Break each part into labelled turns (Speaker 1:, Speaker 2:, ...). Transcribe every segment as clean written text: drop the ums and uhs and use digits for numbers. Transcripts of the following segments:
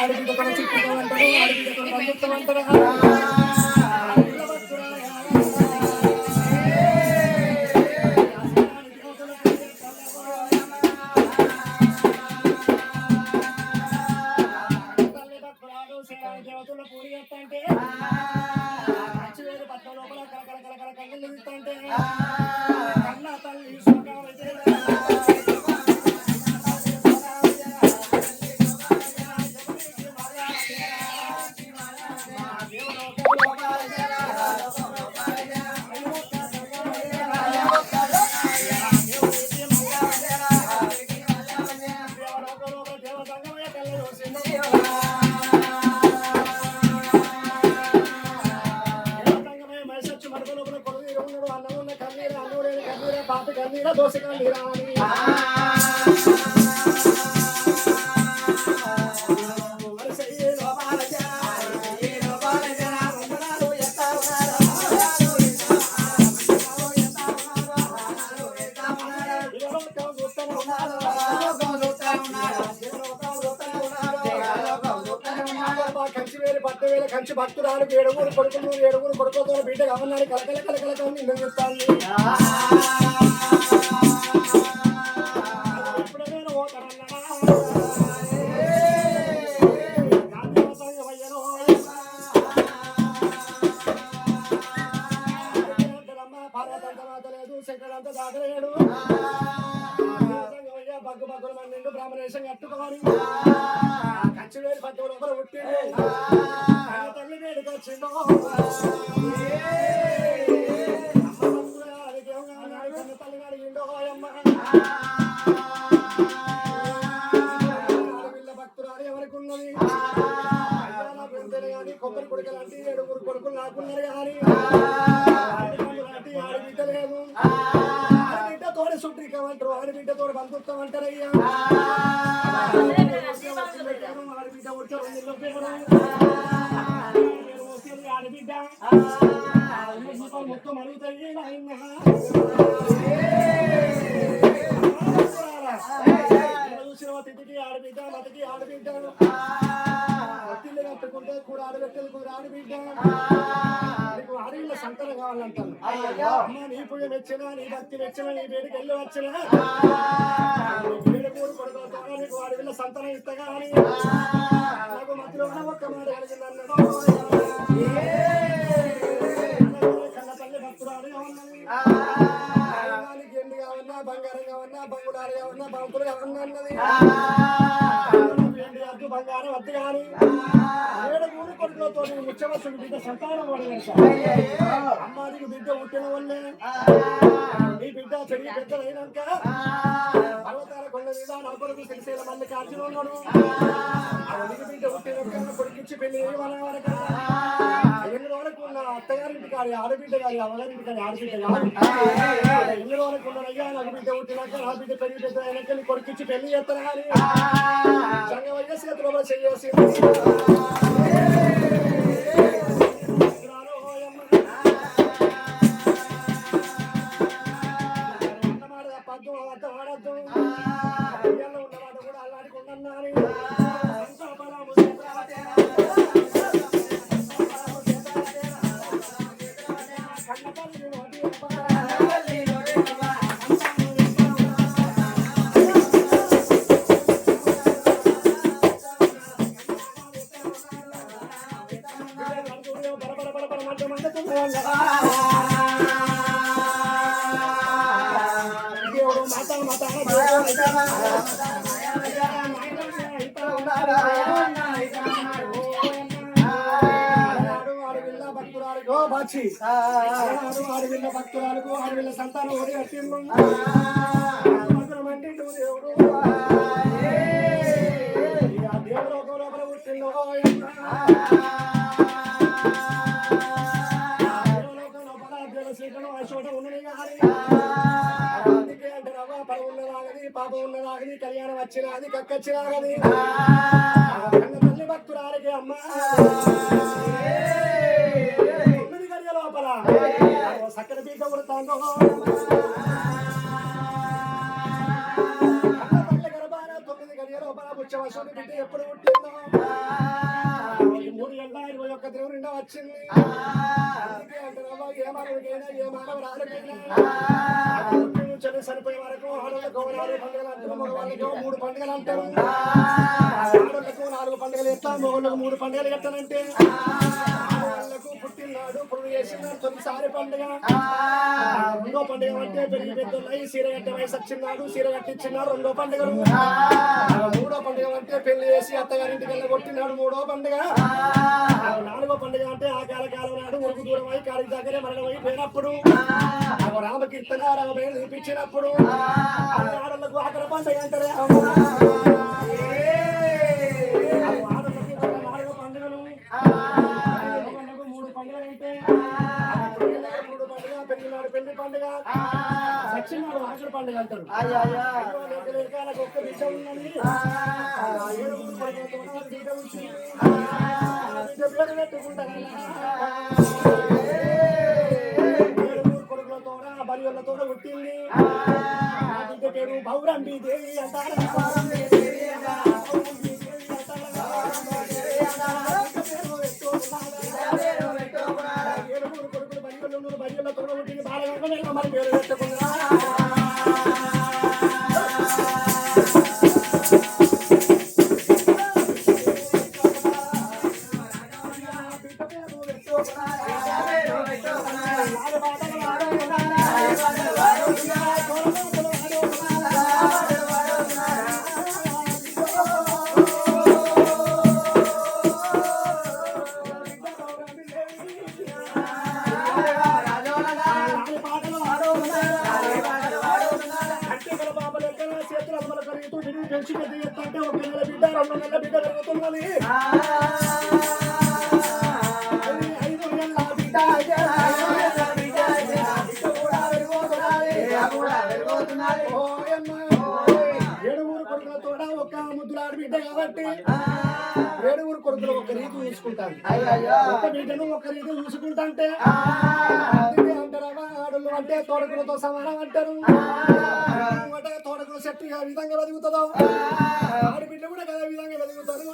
Speaker 1: ఆడబిడ్డ కొన చిక్కుతామంటారు ఆడబిడ్డ కొన బంధుత్వమంటారు దేవతల పూరి అంటే పట్ల లోపల కలకల కలకల కళ్ళు అంటే కన్న తల్లి పాప కన్నీరా దోశ కన్నీరా కంచి వేలు పట్టు వేలు కంచి భక్తురాలు ఏడుగురు కొడుకులతో బిడ్డ గమనాలు కలకల కలకల నిన్ను చెప్తాను శంకరంతా దాగలేడు బగ్గు బగ్గులు మండి బ్రాహ్మణేశం కట్టుకోవాలి కంచి వేలు పట్టు లోపల పుట్టిండు తల్లి వేడికి వచ్చిండు తల్లి అడిగిండో అమ్మ భక్తురాలు ఎవరికి ఉన్నది కానీ కొబ్బరి కొడుకులు అంటే ఏడుగురు కొడుకులు నాకున్నారు కానీ ఆడబిడ్డ లేదు ఆడబిడ్డ తోడు సుట్రికమంటారు ఆడబిడ్డ తోడు బంధుత్వమంటారయ్యా ఆడబిడ్డ వచ్చారు ఆడబిడ్డ మొత్తం అడుగుతాయి చూసిన తిథికి ఆడబిడ్డ మతికి ఆడబిడ్డ తిల్లు కట్టుకుంటే కూడా ఆడబెట్టేది కూడా ఆడబిడ్డ నీకు ఆడవిళ్ళ సంతానం కావాలంటాను అమ్మ నీ పూజ మెచ్చినా నీ భక్తి మెచ్చినా నీ వేడికి వెళ్ళి వచ్చినా వేడుకూరు కొడుకులతో నీకు ఆడవిళ్ళ సంతానం ఇస్తగా అని నాకు మధ్యలో ఒక్క మాట కలిగింది అన్నాడు కన్న తల్లి భక్తురాలు ఉన్నది ఎండు కావన్నా బంగారం కావన్నా బంగుళాలు కావన్నా బంకులు కావన్నా అన్నది ఎండు బంగారం వద్దు కానీ ఏడుగురు కొడుకులతో ముచ్చవలసిన బిడ్డ సంతానం అమ్మాదికి బిడ్డ పుట్టిన వల్లే ఈ బిడ్డ పెరిగి పెద్దలైనాక పర్వతాల కొండ మీద నా కొడుకు శ్రీశైల మల్లికార్జున ఉన్నాడు బిడ్డ పుట్టిన కొడుకిచ్చి పెళ్లి వరకు ఎన్ని రోజులకు ఉన్న అత్తగారింటి కాదు ఆడబిడ్డ కాదు అమ్మగారింటి కాదు ఆడబిడ్డ కాదు ఎన్ని రోజులకు ఉన్నారయ్యా నాకు బిడ్డ పుట్టినాక నా బిడ్డ పెరిగి పెద్ద అయినాక కొడుకిచ్చి పెళ్లి చేస్తాను కానీ సంగమయ్య చేతిలో చేసి పద్దు వాడద్దు ఉన్నమాట కూడా అలాంటి ఆడవిల్ల భక్తురాలకు ఆడవిల్ల సంతానం ఓడి కట్టిండు మండి దేవుడు దేవుడు ఒక లోపల పుట్టిండు చోట ఉన్నది అందుకే అంటే రవ్వ పడ ఉన్నదాగది పాప ఉన్నదాగది కళ్యాణం వచ్చినది కక్కచ్చినాగది కన్న తల్లి భక్తురాలకి అమ్మ లోపల సక్కర బీట కొడతాను తల్లి గర్భాన 9 గడియ లోపల పుచ్చవశుని బిడ్డ ఎప్పుడు పుట్టిందో వచ్చింది ఏ మానవుడికైనా ఏ మానవరాలకైనా నుంచి చనిపోయే వరకు ఆడలకు 4 పండుగలు అంటారు, మగవాళ్ళకి 3 పండుగలు అంటారు. ఆడలకు 4 పండుగలు ఎట్లా, మగవాళ్ళకు 3 పండుగలు ఎట్టానంటే ఆడవాళ్ళకు పుట్టినాడు పురుడు చేసినాడు తొలిసారి పండుగ. రెండో పండుగ అంటే పెరిగి పెద్దోళ్ళై సీర కట్టే వయసు వచ్చినాడు, సీర కట్టించినాడు రెండో పండుగలు. మూడో పండుగ అంటే పెళ్లి చేసి అత్తగారింటికి వెళ్ళి కొట్టినాడు మూడో పండుగ. నాలుగో పండుగ అంటే ఆ కాలం నాడు ఉరుకు దూరం అయి కాలికి దగ్గరే మరణమై పోయినప్పుడు రామకీర్తన రామపేరు చూపించినప్పుడు ఆడలకు ఆకలి పండుగ అంటారే. ఆడలకు 4 పండుగలు, 3 పండుగలు అంటే 3 పండుగ, పెళ్లినాడు పెళ్లి పండుగ, సచ్చినాడు ఆకలి పండుగ అంటారు. ఒక్క బిడ్డ ఉన్నది, బిడ్డ ఉంచి పేరు పెట్టుకుంటారు. బలితో పుట్టింది బిడ్డ పేరు బౌరంబి దేవి అంటారు. కొడుకులు బలితో పుట్టింది బాలగంగా మరి పేరు పెట్టుకున్నా. అంటే 1 నెల బిడ్డ 2 నెలల బిడ్డ పెరుగుతున్నది. 5 నెలల బిడ్డ ఏడుగురు కొడుకులతో ఒక ముద్దులాడి బిడ్డ కాబట్టి 7 కొడుకులు ఒక రీతి చూసుకుంటాను. ఒక బిడ్డను ఒక రీతి చూసుకుంటే అంటారా ఆడలు అంటే తోడకులతో సమానం అంటారు. తోడకులు చెట్టు ఏ విధంగా బతుకుతుందో ఆడబిడ్డ కూడా అదే విధంగా బతుకుతారు.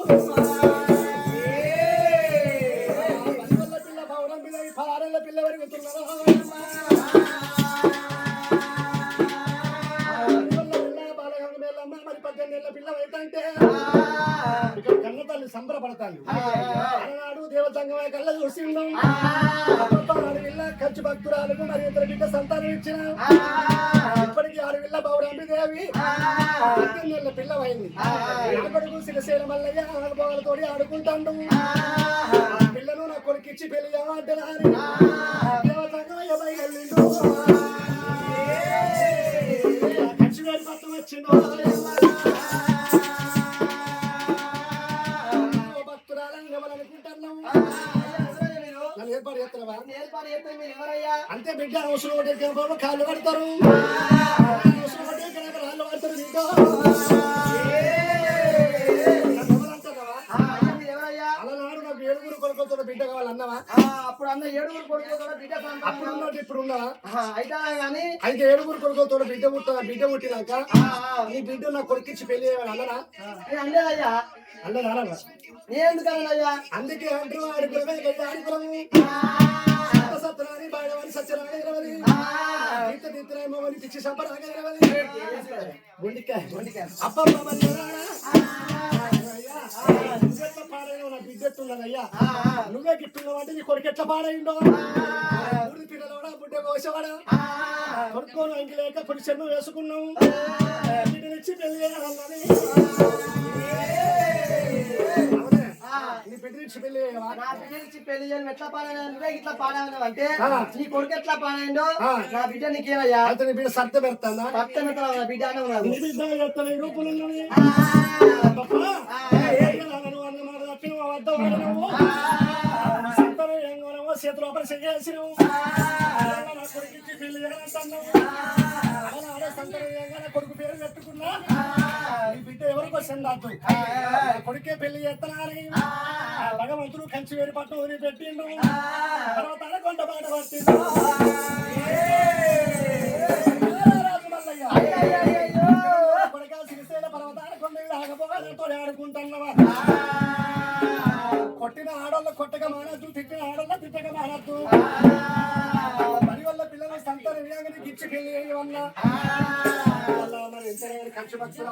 Speaker 1: పిల్ల పౌరం పిల్ల 16 పిల్ల పెరుగుతున్నారు. మరి 18 పిల్ల అయితే ఇక్కడ కన్న తల్లి సంబరపడతాను. ఆనాడు దేవతంగమే కళ్ళ చూసిండు. ఆడవిల్ల ఖర్చు భక్తురాలకు మరి 2 బిడ్డ సంతానం ఇచ్చిన. ఇప్పటికీ ఆడవిల్ల బౌరంబి దేవి 18 పిల్లవైంది. కొడుకు శ్రీశైల మల్లయ్య ఆడబోగలతో ఆడుకుంటాడు. పిల్లను నా కొడుకిచ్చి పెళ్లి అంటున్నారు. దేవతంగమయ్య బయలుదేరిండు. ఖర్చు వేలు పట్టం వచ్చిండు. అంతే బిడ్డ అవసరం ఒకటి కాళ్ళు కడతారు, రాళ్ళు పడతారు. నీతో అలనాడు నాకు 7 కొడుకులతో బిడ్డ కావాలన్నావా?
Speaker 2: అప్పుడు అన్న 7 కొడుకులతో బిడ్డ
Speaker 1: అప్పుడు ఉన్నట్టు ఇప్పుడు ఉన్నావా?
Speaker 2: అయితే
Speaker 1: 7 కొడుకులతో బిడ్డ పుట్టినాక నీ బిడ్డ నా కొడుకిచ్చి పెళ్లి చేయాలి అన్నరా?
Speaker 2: అన్నదయ్యా
Speaker 1: అన్నదా?
Speaker 2: నేనెందుకన్నయ్యా?
Speaker 1: అందుకే అంటారు ఆడుకులమే ఆడుకులము సత్యనాని బాగవని సత్యనారాయణ ఇరవది గీత తీర్థరామని పిచ్చి సంపరాగ ఇరవది అప్పమ్మ నువ్వెట్లా పాడైన నా బిడ్డెట్టున్నదయ్యా. నువ్వే గిట్టున్నావు అంటే నీ కొడుకు ఎట్లా పాడైండో. 3 పిల్లలు బుడ్డ కోసవాడా కొడుకోను అంగి లేక పురుషను వేసుకున్నావు. బిడ్డనిచ్చి పెళ్లి చేయాలన్నది. నీ బిడ్డనిచ్చి పెళ్లి
Speaker 2: పెళ్లి చేయడం ఎట్లా పాడాను? నువ్వే ఇట్లా పాడాను అంటే నీ కొడుకు ఎట్లా పాడాయిండో నా బిడ్డ నీకేమయ్యా?
Speaker 1: నీ బిడ్డ సర్త పెడతానా?
Speaker 2: సర్త పెడతా బిడ్డ అన్న
Speaker 1: బిడ్డ ఎత్తలే రూపులు చేతులు లోపల చేసినావు. కొడుకు పెళ్లి చేయాలంటున్నావు. కొడుకు పేరు పెట్టుకున్నా ఈ బిడ్డ ఎవరికి వస్తుంది? కొడుకే పెళ్లి చేస్తున్నారని భగవంతుడు కంచి వేడి పట్టు ఊరి పెట్టిండు. తర్వాత కొండ బాట పట్టిండు. కొడుక శ్రీశైల పర్వతాల కొండ ఆగపోగా ఆడుకుంటున్నావా? కొట్టిన ఆడోళ్ళ కొట్ట కొట్టక మానద్దు, తిట్టిన ఆడల్లా తిట్టక మానద్దు. పని వల్ల పిల్లలు సంతానం విధంగా నీకు ఇచ్చి పెళ్లి చేయవన్నా మరి ఎంత ఖర్చు పక్షులు